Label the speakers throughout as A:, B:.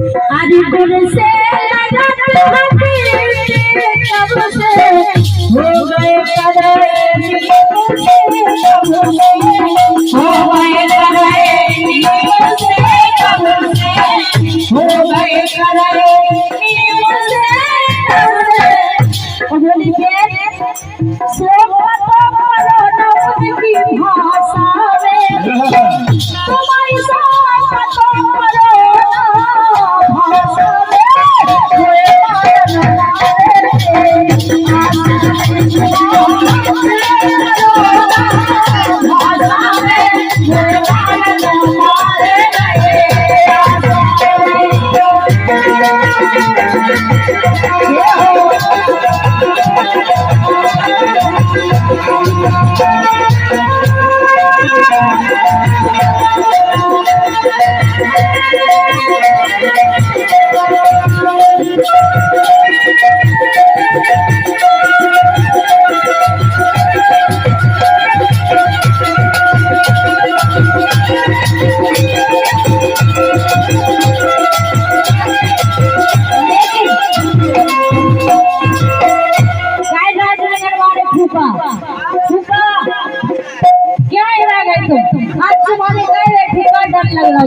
A: आदिपुर से लगत हकी कब से हो गए करेंगे से कब से हो गए करेंगे से कब से हो गए करेंगे से कब से बोली के सोमत करो नौद की भाषा में तुम्हारी सोमत करो भाषा में कोई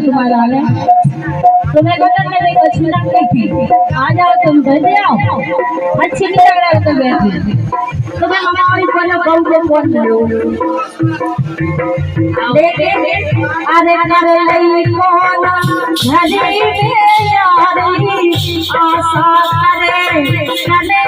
A: तुम्हारा है तुम्हें गगन में देखो छिड़क गई थी आ जाओ तुम घर आओ अच्छी नहीं लग रहा है तो बैठी तुम्हें मम्मा और बोलो कौन को फोन करो देखे अरे कर लई कौन घरे में यारी आशा करे चले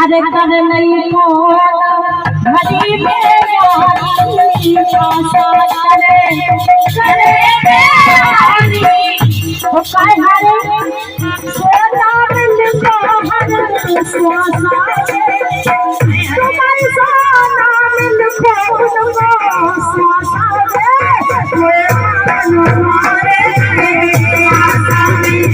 A: अरे कर नहीं मोला घड़ी में यारी आशा करे करे यारी ओ काय हारे सोना मिल को हर स्वासा तुम्हारी सोना मिल को स्वासा रे मारे आशा में